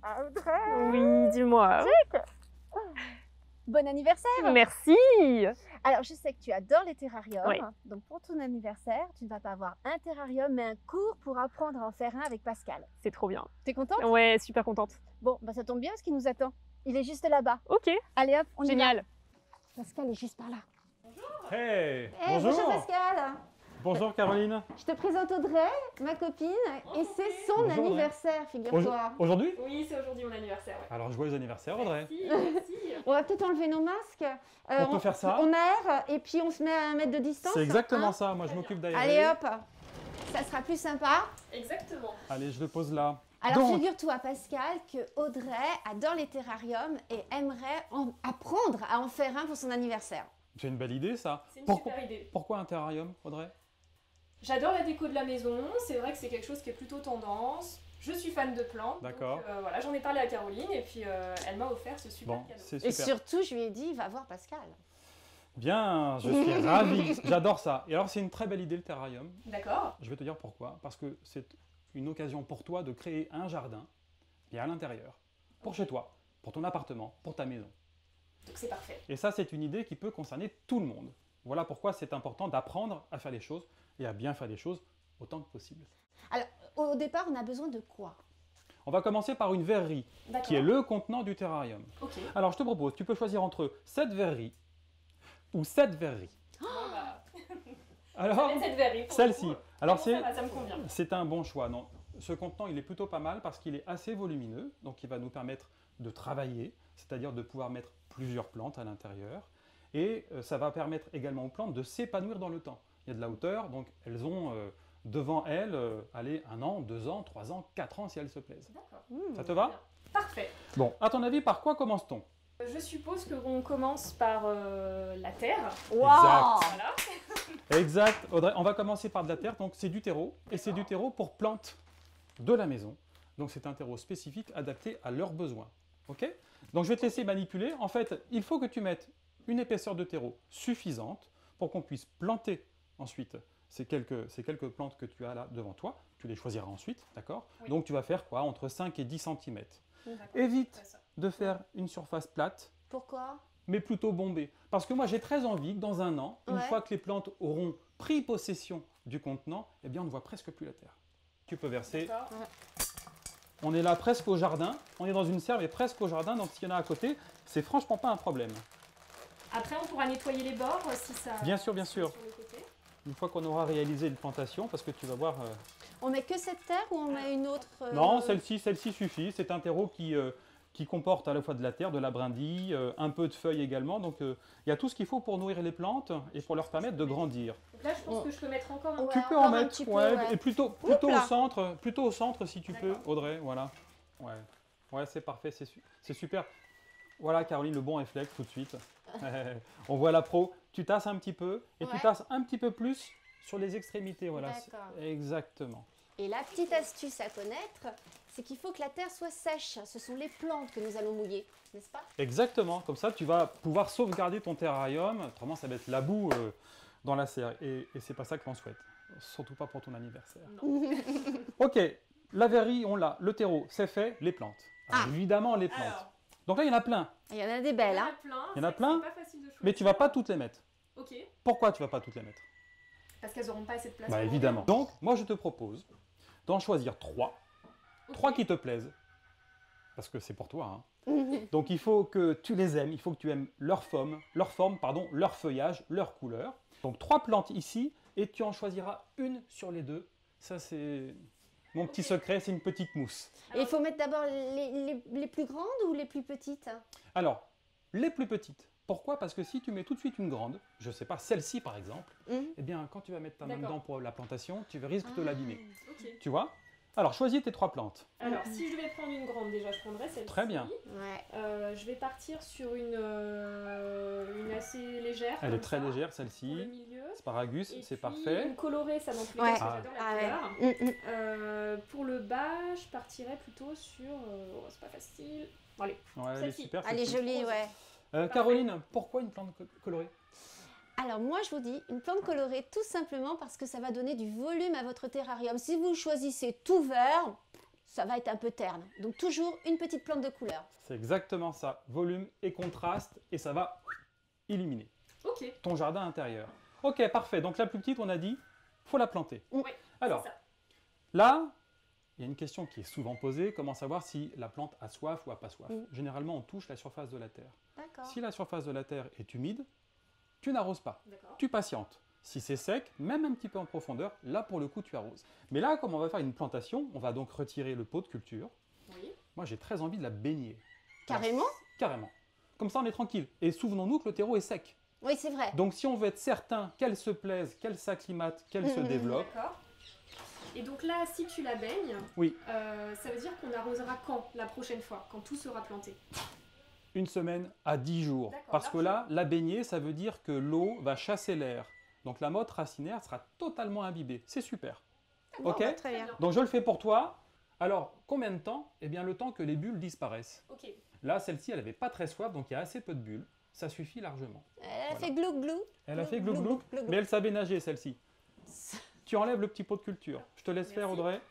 Ah, Audrey. Oui, dis-moi. Bon anniversaire! Merci. Alors, je sais que tu adores les terrariums. Oui. Donc, pour ton anniversaire, tu ne vas pas avoir un terrarium, mais un cours pour apprendre à en faire un avec Pascal. C'est trop bien. T'es contente? Ouais, super contente. Bon, bah, ça tombe bien parce qu'il nous attend. Il est juste là-bas. Ok, Allez hop, on y va. génial. Pascal est juste par là. Hey, Eh, bonjour Pascal! Bonjour Caroline. Je te présente Audrey, ma copine, et c'est son Bonjour, Audrey. anniversaire, figure-toi. Aujourd'hui? Oui, c'est aujourd'hui mon anniversaire. Ouais. Alors joyeux anniversaire Audrey. Merci. On va peut-être enlever nos masques. On peut faire ça. On aère et puis on se met à 1 mètre de distance. C'est exactement hein. ça, moi je m'occupe d'aérer. Allez hop, ça sera plus sympa. Exactement. Allez, je le pose là. Alors Donc, figure-toi Pascal que Audrey adore les terrariums et aimerait apprendre à en faire un pour son anniversaire. c'est une belle idée ça. C'est une Pourquoi, super idée. pourquoi un terrarium Audrey? J'adore la déco de la maison, c'est vrai que c'est quelque chose qui est plutôt tendance. Je suis fan de plantes. D'accord. Donc, voilà, j'en ai parlé à Caroline et puis elle m'a offert ce super Bon, cadeau. c'est Et super. surtout je lui ai dit va voir Pascal. Bien, je suis ravi. J'adore ça. Et alors c'est une très belle idée le terrarium. D'accord. Je vais te dire pourquoi. Parce que c'est une occasion pour toi de créer un jardin, et à l'intérieur, pour chez toi, pour ton appartement, pour ta maison. Donc c'est parfait. Et ça, c'est une idée qui peut concerner tout le monde. Voilà pourquoi c'est important d'apprendre à faire les choses et à bien faire les choses autant que possible. Alors au départ on a besoin de quoi? On va commencer par une verrerie, D'accord. qui est le contenant du terrarium. Ok. Alors, je te propose, tu peux choisir entre cette verrerie ou cette verrerie. Bon, bah, Alors, je vais cette verrie pour celle-ci. le coup. Alors, Bon, ça me convient. c'est un bon choix. Non, ce contenant, il est plutôt pas mal parce qu'il est assez volumineux, donc il va nous permettre de travailler, c'est-à-dire de pouvoir mettre plusieurs plantes à l'intérieur. Et ça va permettre également aux plantes de s'épanouir dans le temps. Il y a de la hauteur, donc elles ont devant elles, allez, 1 an, 2 ans, 3 ans, 4 ans si elles se plaisent. D'accord. Ça te va? Bien. Parfait. Bon, à ton avis, par quoi commence-t-on? Je suppose qu'on commence par la terre. Waouh! Voilà. Exact, Audrey, on va commencer par de la terre, donc c'est du terreau, et c'est du terreau pour plantes de la maison. Donc c'est un terreau spécifique adapté à leurs besoins. Ok? Donc je vais te laisser manipuler. En fait, il faut que tu mettes une épaisseur de terreau suffisante pour qu'on puisse planter ensuite ces quelques plantes que tu as là devant toi. Tu les choisiras ensuite, d'accord? Oui. Donc tu vas faire quoi? Entre 5 et 10 cm. D'accord. Évite C'est ça. de faire une surface plate, Pourquoi? mais plutôt bombée. Parce que moi, j'ai très envie que dans 1 an, une Ouais. fois que les plantes auront pris possession du contenant, eh bien, on ne voit presque plus la terre. Tu peux verser. D'accord. On est là presque au jardin. On est dans une serre, mais presque au jardin. Donc, s'il y en a à côté, c'est franchement pas un problème. Après, on pourra nettoyer les bords si ça. Bien sûr, bien sûr. Sur le côté. Une fois qu'on aura réalisé une plantation, parce que tu vas voir. On met que cette terre ou on met une autre Non, celle-ci suffit. C'est un terreau qui comporte à la fois de la terre, de la brindille, un peu de feuilles également. Donc, il y a tout ce qu'il faut pour nourrir les plantes et pour leur permettre de grandir. Donc là, je pense que je peux mettre encore un Ouais, Tu peux encore en un mettre, petit peu, ouais, ouais. et plutôt au centre si tu peux, D'accord. Audrey, voilà. Ouais, ouais, c'est parfait, c'est super. Voilà, Caroline, le bon réflexe tout de suite. On voit la pro. Tu tasses un petit peu et tu Ouais. tasses un petit peu plus sur les extrémités, voilà. D'accord. Exactement. Et la petite astuce à connaître, c'est qu'il faut que la terre soit sèche. Ce sont les plantes que nous allons mouiller, n'est-ce pas? Exactement. Comme ça, tu vas pouvoir sauvegarder ton terrarium. Autrement, ça va être la boue dans la serre. Et c'est pas ça que l'on souhaite. Surtout pas pour ton anniversaire. Ok, la verrerie, on l'a. Le terreau, c'est fait. Les plantes. Alors, évidemment, les plantes. Alors, Donc là, il y en a plein. Il y en a des il y belles, en hein? a plein. Il y en a c'est plein, pas facile de choisir. Mais tu vas pas toutes les mettre. Ok. Pourquoi tu vas pas toutes les mettre? Parce qu'elles n'auront pas assez de place. Bah pour évidemment. Donc, moi, je te propose d'en choisir 3. Ok. 3 qui te plaisent. Parce que c'est pour toi. Hein. Donc, il faut que tu les aimes. Il faut que tu aimes leur forme, leur feuillage, leur couleur. Donc, 3 plantes ici. Et tu en choisiras une sur les 2. Ça, c'est mon petit secret. C'est une petite mousse. Et il faut mettre d'abord les plus grandes ou les plus petites? Alors, les plus petites. Pourquoi? Parce que si tu mets tout de suite une grande, je ne sais pas, celle-ci par exemple, Mhm. eh bien, quand tu vas mettre ta main D'accord. dedans pour la plantation, tu risques de l'abîmer. Ok. Tu vois? Alors, choisis tes 3 plantes. Alors, si je devais prendre une grande, déjà, je prendrais celle-ci. Très bien. Ouais. Je vais partir sur une assez légère. Elle est comme très ça, légère, pour celle-ci. le milieu. Asparagus, Et c'est puis, parfait. Une colorée, ça dans tous les Ouais. cas, parce que j'adore la Ah couleur. ouais. Pour le bas, je partirais plutôt sur. Oh, c'est pas facile. Bon, allez. Ouais, elle est Celle-ci. super. Elle est celle-ci. jolie, ouais. Caroline, pourquoi une plante colorée? Alors moi je vous dis, une plante colorée tout simplement parce que ça va donner du volume à votre terrarium. Si vous choisissez tout vert, ça va être un peu terne. Donc toujours une petite plante de couleur. C'est exactement ça. Volume et contraste, et ça va illuminer Ok. ton jardin intérieur. Ok, parfait. Donc la plus petite, on a dit, faut la planter. Oui, Alors, c'est ça. là, il y a une question qui est souvent posée, comment savoir si la plante a soif ou a pas soif. Mm. Généralement, on touche la surface de la terre. D'accord. Si la surface de la terre est humide, tu n'arroses pas. D'accord. Tu patientes. Si c'est sec, même un petit peu en profondeur, là pour le coup tu arroses. Mais là, comme on va faire une plantation, on va donc retirer le pot de culture. Oui. Moi j'ai très envie de la baigner. Carrément? Carrément. Comme ça on est tranquille. Et souvenons-nous que le terreau est sec. Oui, c'est vrai. Donc si on veut être certain qu'elle se plaise, qu'elle s'acclimate, qu'elle se développe, D'accord. Et donc là, si tu la baignes, oui, ça veut dire qu'on arrosera quand la prochaine fois, quand tout sera planté? une semaine à 10 jours. D'accord, Parce que largement. là, la baigner, ça veut dire que l'eau va chasser l'air. Donc la motte racinaire sera totalement imbibée. C'est super. Bon, Ok. bah, très bien. Donc je le fais pour toi. Alors, combien de temps? Eh bien, le temps que les bulles disparaissent. Ok. Là, celle-ci, elle n'avait pas très soif, donc il y a assez peu de bulles. Ça suffit largement. Elle a Voilà. fait glou glou. Elle a fait Glou, glou glou, glou, glou, glou. mais elle savait nager, celle-ci. Tu enlèves le petit pot de culture. Je te laisse Merci. faire, Audrey.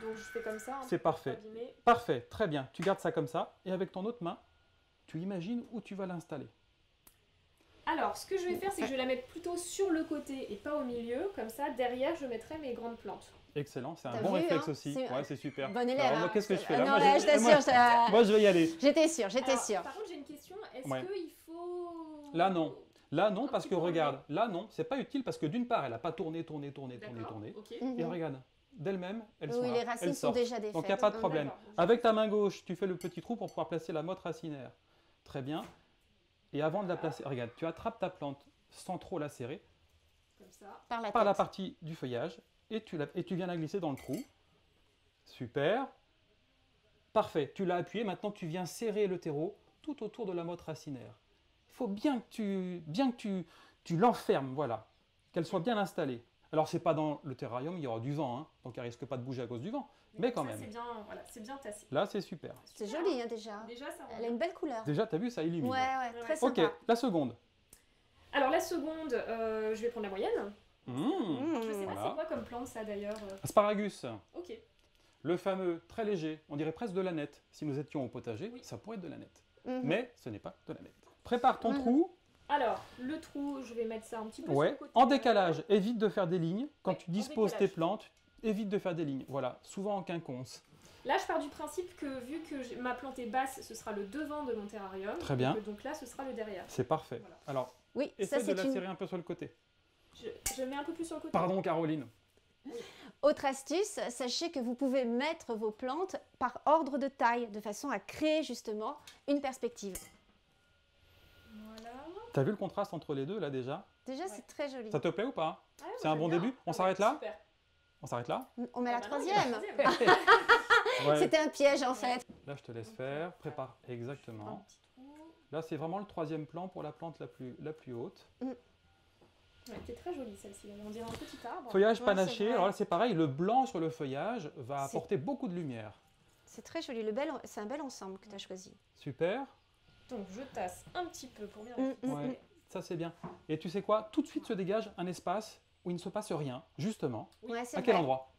Donc je fais comme ça. C'est pour parfait. pas abîmer. Parfait, très bien. Tu gardes ça comme ça, et avec ton autre main, tu imagines où tu vas l'installer. Alors, ce que je vais faire, c'est que je vais la mettre plutôt sur le côté et pas au milieu. Comme ça, derrière, je mettrai mes grandes plantes. Excellent, c'est un T'as bon vu, réflexe hein, aussi. c'est- Ouais, c'est super. Bon élève. Alors, moi, hein. qu'est-ce que je fais Ah là? non, Moi, là, je- je t'assure. moi, je vais y aller. J'étais sûre, j'étais Alors, sûre. par contre, j'ai une question. Est-ce Ouais. qu'il faut... Là, non. Là, non, Un parce petit que peu regarde, là, non, c'est pas utile parce que d'une part, elle n'a pas tourné. D'accord, ok. Mhm. Et regarde, d'elle-même, elles sont Oui, là, les racines elles sont sortent. déjà défaites. Donc, il n'y a pas de Hum, problème. D'accord. Avec ta main gauche, tu fais le petit trou pour pouvoir placer la motte racinaire. Très bien. Et avant de la placer, regarde, tu attrapes ta plante sans trop la serrer Comme ça. Par la par la tête. partie du feuillage et tu viens la glisser dans le trou. Super. Parfait. Tu l'as appuyé. Maintenant, tu viens serrer le terreau tout autour de la motte racinaire. Il faut bien que tu l'enfermes, voilà, qu'elle soit bien installée. Alors, c'est pas dans le terrarium, il y aura du vent, hein, donc elle risque pas de bouger à cause du vent. Mais quand ça, même. C'est bien, voilà, c'est bien tassé. Là, c'est super. C'est Super, joli hein, déjà. Déjà, ça rend Elle a une belle couleur. Déjà, tu as vu, ça illumine. Ouais, ouais, très Ouais. Ok, sympa. la seconde. Alors la seconde, je vais prendre la moyenne. Mmh. Je sais pas Voilà. c'est quoi comme plante ça d'ailleurs. Asparagus, Ok. le fameux, très léger, on dirait presque de l'aneth. Si nous étions au potager, Oui. ça pourrait être de l'aneth. Mhm. Mais ce n'est pas de l'aneth. Prépare ton Mhm. trou. Alors le trou, je vais mettre ça un petit peu sur Ouais, le côté. en décalage, évite de faire des lignes. Quand Oui, tu en disposes tes décalage. plantes, évite de faire des lignes. Voilà, souvent en quinconce. Là je pars du principe que vu que ma plante est basse, ce sera le devant de mon terrarium. Très bien. Et que donc là ce sera le derrière. C'est parfait. Voilà. Alors, Oui, ça essaie de c'est la une serrer un peu sur le côté. Je mets un peu plus sur le côté. Pardon, Caroline. autre astuce. Sachez que vous pouvez mettre vos plantes par ordre de taille, de façon à créer justement une perspective. Voilà. T'as vu le contraste entre les deux, là, déjà? Déjà, c'est très joli. Ça te plaît ou pas? Ah, ouais, C'est un j'aime bon bien. début. On Ah, s'arrête ouais, là? Super. On s'arrête là? On met la Ah, bah non, il y a troisième. Ouais. C'était un piège en fait. Là, je te laisse faire. Prépare Un exactement. petit trou. Là, c'est vraiment le troisième plan pour la plante la plus haute. Ouais, c'est très jolie celle-ci. On dirait un petit arbre. Feuillage Ouais, panaché. c'est vrai. Alors là, c'est pareil. Le blanc sur le feuillage va C'est- apporter beaucoup de lumière. C'est très joli. C'est un bel ensemble que tu as choisi. Super. Donc je tasse un petit peu pour bien Mm, la fixer. Ouais, ça c'est bien. Et tu sais quoi? Tout de suite se dégage un espace où il ne se passe rien, justement. Oui. Ouais, c'est À quel vrai. endroit?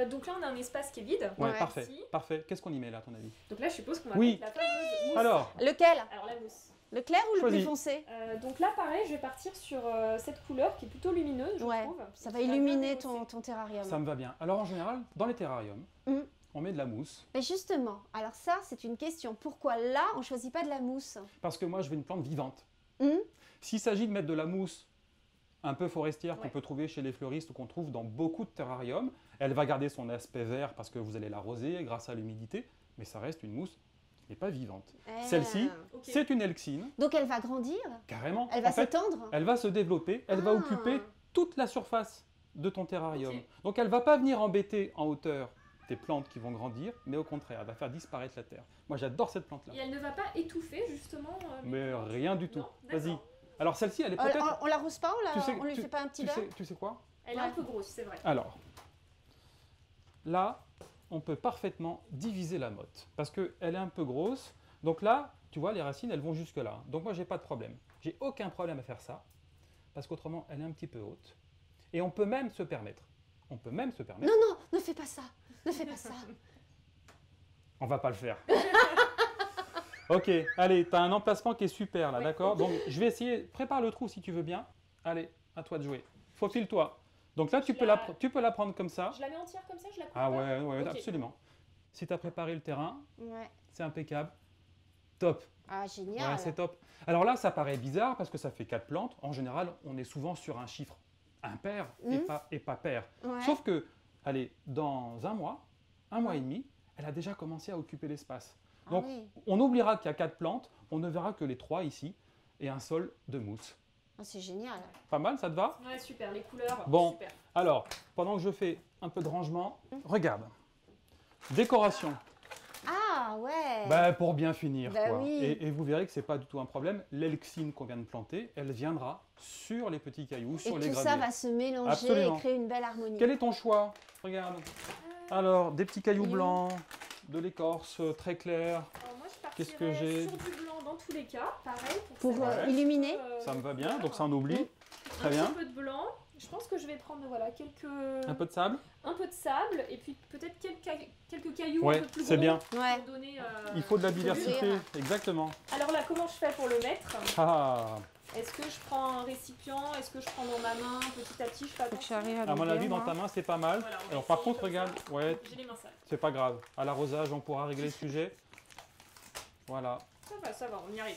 Donc là on a un espace qui est vide. Ouais, Ouais. parfait. Ici. Parfait. Qu'est-ce qu'on y met là, à ton avis? Donc là je suppose qu'on va Oui. mettre la fameuse mousse. Alors, Lequel? Alors la mousse. Le clair ou le Choisis. plus foncé? Donc là pareil, je vais partir sur cette couleur qui est plutôt lumineuse, je Ouais, trouve. ça Et va qui bien illuminer rehausser. ton terrarium. ça me va bien. Alors en général, dans les terrariums, Mm. on met de la mousse. Mais justement, alors ça, c'est une question. Pourquoi là, on choisit pas de la mousse? Parce que moi, je veux une plante vivante. Hmm. S'il s'agit de mettre de la mousse un peu forestière qu'on Ouais. peut trouver chez les fleuristes ou qu'on trouve dans beaucoup de terrariums, elle va garder son aspect vert parce que vous allez l'arroser grâce à l'humidité, mais ça reste une mousse qui n'est pas vivante. Eh. Celle-ci, Ok. c'est une elxine, Donc elle va grandir? carrément. Elle va En fait, s'étendre? elle va se développer, elle va Ah. occuper toute la surface de ton terrarium. Ok. Donc elle ne va pas venir embêter en hauteur tes plantes qui vont grandir, mais au contraire, elle va faire disparaître la terre. Moi j'adore cette plante-là. Et elle ne va pas étouffer justement mes Mais plantes rien du tout. Non, Vas-y. d'accord. Alors celle-ci, elle est peut-être... On l'arrose pas? Tu sais- On lui fait pas un petit bain? tu sais quoi? Elle est Ouais. un peu grosse, c'est vrai. Alors, là, on peut parfaitement diviser la motte parce qu'elle est un peu grosse. Donc là, tu vois, les racines, elles vont jusque là. Donc moi, j'ai pas de problème. J'ai aucun problème à faire ça parce qu'autrement, elle est un petit peu haute. Et on peut même se permettre. On peut même se permettre. Non, non, ne fais pas ça. Ne fais pas ça. On va pas le faire. Ok, allez, tu as un emplacement qui est super là, Oui. d'accord? Donc je vais essayer, prépare le trou si tu veux bien. Allez, à toi de jouer. Faufile-toi. Donc là, tu peux la prendre comme ça. Je la mets entière comme ça, je la coupe Ah pas ouais, ouais, Ok. absolument. Si tu as préparé le terrain, Ouais. c'est impeccable. Top. Ah, Ouais, génial. c'est top. Alors là, ça paraît bizarre parce que ça fait 4 plantes. En général, on est souvent sur un chiffre impair et pas pair. Ouais. Sauf que, allez, dans un mois et demi, elle a déjà commencé à occuper l'espace. Ah Donc, oui. on oubliera qu'il y a 4 plantes, on ne verra que les 3 ici et un sol de mousse. Ah, c'est génial. Pas mal, ça te va? Ouais, super, les couleurs. Bon. Super. Alors, pendant que je fais un peu de rangement, regarde. Décoration. Ah, ouais. Bah, pour bien finir, Bah quoi. oui. Et vous verrez que c'est pas du tout un problème. L'elxine qu'on vient de planter, elle viendra sur les petits cailloux, Et sur les tout graviers. ça va se mélanger Absolument. et créer une belle harmonie. Quel est ton choix? Regarde. Alors, des petits cailloux Et où blancs, de l'écorce très claire. Alors moi, je Qu'est-ce que partirais j'ai? sur du blanc dans tous les cas, pareil. Pour que ça fasse, illuminer. Ça me va bien, couleur. donc ça en oublie. Mm. Très bien. Un petit peu de blanc. Je pense que je vais prendre voilà, Un peu de sable? un peu de sable et puis peut-être quelques cailloux Ouais, un peu plus c'est gros bien. Ouais. pour donner. Il faut de la Faut diversité, ouvrir. exactement. Alors là, comment je fais pour le mettre? Ah, Est-ce que je prends un récipient? Est-ce que je prends dans ma main? Petit à petit, je fais Faut que attention. j'arrive à à mon l'ouvrir, avis, dans moi. ta main, c'est pas mal. Voilà, on va Alors par essayer contre, comme regarde, ça. ouais, J'ai les mains sales. c'est pas grave. À l'arrosage, on pourra régler le sujet. Voilà. Ça va, on y arrive.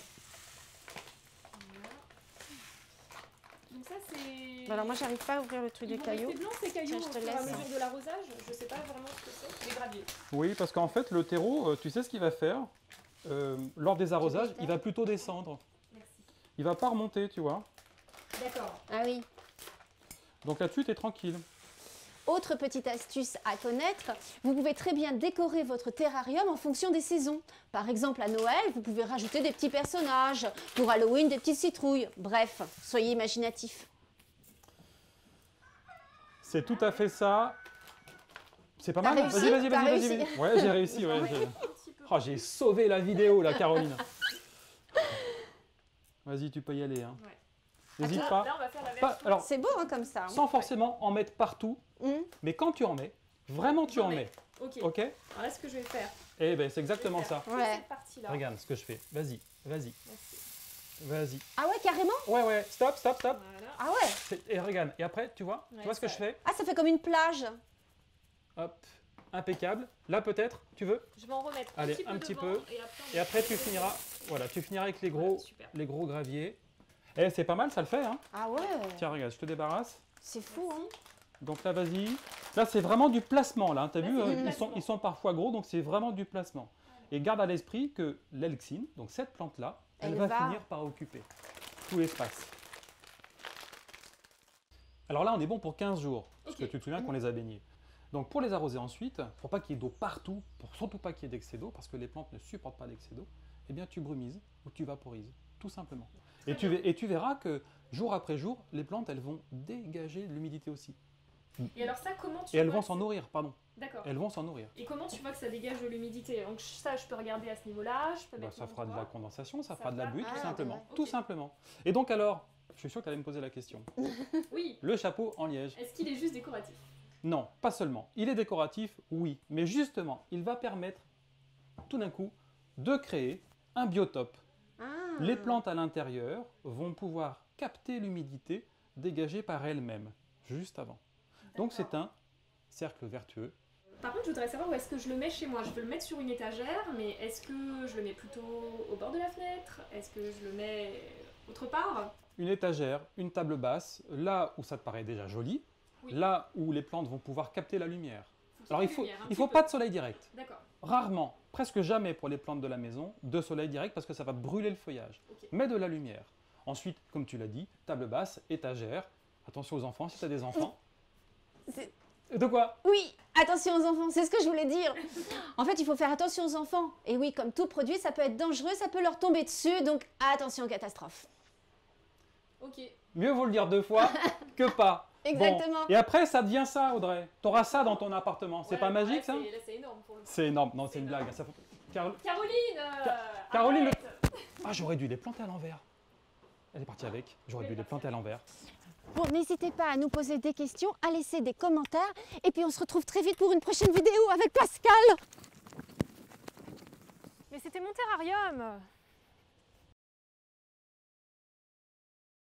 Voilà. Donc ça, c'est... Alors moi, j'arrive pas à ouvrir le truc Ils de vont cailloux. rester blancs, ces cailloux, Tiens, je au te fur et à laisse. mesure de l'arrosage. Je sais pas vraiment ce que c'est. Les graviers. Oui, parce qu'en fait, le terreau, tu sais ce qu'il va faire? Lors des arrosages, faire il va plutôt descendre. Merci. Il va pas remonter, tu vois. D'accord. Ah oui. Donc là-dessus, tu es tranquille. Autre petite astuce à connaître, vous pouvez très bien décorer votre terrarium en fonction des saisons. Par exemple, à Noël, vous pouvez rajouter des petits personnages. Pour Halloween, des petites citrouilles. Bref, soyez imaginatifs. C'est tout à fait ça. C'est pas T'as mal? réussi? Vas-y, vas-y, T'as vas-y, réussi? vas-y. Ouais, j'ai réussi, ouais. Un petit peu. Oh, j'ai sauvé la vidéo, là, Caroline. Vas-y, tu peux y aller. Hein. Ouais. N'hésite Là, pas. là, on va faire la Pas- version. alors, C'est beau hein, comme ça. hein. sans forcément en mettre partout, Hum. mais quand tu en mets, vraiment tu en mets. Ok. Ok? Alors là, ce que je vais faire. Eh ben, c'est exactement ça. toute Ouais. cette partie-là. Regarde ce que je fais. Vas-y, vas-y, Merci. vas-y. Ah ouais, carrément? Ouais, ouais, stop, stop, stop. Voilà. Ah ouais. Et regarde, et après, tu vois Ouais, ce que ça- je fais? Ah, ça fait comme une plage. Hop, impeccable. Là, peut-être, tu veux? Je vais en remettre Allez, un petit peu. un petit devant, peu. Et après, Et après, tu finiras, voilà, tu finiras avec Voilà, super. les gros graviers. Eh, c'est pas mal, ça le fait, hein? Ah ouais. Tiens, regarde, je te débarrasse. C'est fou, hein. Donc là, vas-y. Là, c'est vraiment du placement, là. T'as Là, vu, c'est du ils placement. sont parfois gros, donc c'est vraiment du placement. Et garde à l'esprit que l'elxine, donc cette plante-là, elle Elle va va- finir par occuper tout l'espace. Alors là, on est bon pour 15 jours, parce que Ok. tu te souviens qu'on les a baignés. Donc pour les arroser ensuite, pour pas qu'il y ait d'eau partout, pour surtout pas qu'il y ait d'excès d'eau, parce que les plantes ne supportent pas d'excès d'eau, eh bien tu brumises ou tu vaporises, tout simplement. Et tu verras que jour après jour, les plantes, elles vont dégager de l'humidité aussi. Et alors ça, comment tu Et elles vois vont que s'en nourrir, pardon. D'accord. Elles vont s'en nourrir. Et comment tu vois que ça dégage de l'humidité? Donc ça, je peux regarder à ce niveau-là, je peux Bah, mettre ça mon fera de la doigt. condensation, ça Ça fera de la va. buée, Ah, tout simplement. ouais. Tout Ok. simplement. Et donc alors, je suis sûr que tu allais me poser la question. Oui. Le chapeau en liège. Est-ce qu'il est juste décoratif? Non, pas seulement. Il est décoratif, oui. Mais justement, il va permettre, tout d'un coup, de créer un biotope. Ah. Les plantes à l'intérieur vont pouvoir capter l'humidité dégagée par elles-mêmes, juste avant. Donc c'est un cercle vertueux. Par contre, je voudrais savoir où est-ce que je le mets chez moi. Je veux le mettre sur une étagère, mais est-ce que je le mets plutôt au bord de la fenêtre? Est-ce que je le mets autre part? Une étagère, une table basse, là où ça te paraît déjà joli, Oui. là où les plantes vont pouvoir capter la lumière. Alors il faut, lumière, un il faut petit pas peu. de soleil direct. D'accord. Rarement, presque jamais pour les plantes de la maison, de soleil direct parce que ça va brûler le feuillage. Ok. Mais de la lumière. Ensuite, comme tu l'as dit, table basse, étagère. Attention aux enfants, si tu as des enfants. C'est- De quoi? Oui, attention aux enfants, c'est ce que je voulais dire. En fait, il faut faire attention aux enfants. Et oui, comme tout produit, ça peut être dangereux, ça peut leur tomber dessus, donc attention aux catastrophes. Ok. Mieux vaut le dire 2 fois que pas. Exactement. Bon. Et après, ça devient ça, Audrey. Tu auras ça dans ton appartement. C'est Ouais, pas magique, ouais, ça? Là, c'est énorme pour le coup. C'est énorme. Non, c'est C'est une énorme. blague. Ça faut- Caroline Caroline, arrête. Ah, j'aurais dû les planter à l'envers. Elle est partie avec. J'aurais dû les planter à l'envers. Bon, n'hésitez pas à nous poser des questions, à laisser des commentaires. Et puis on se retrouve très vite pour une prochaine vidéo avec Pascal. Mais c'était mon terrarium.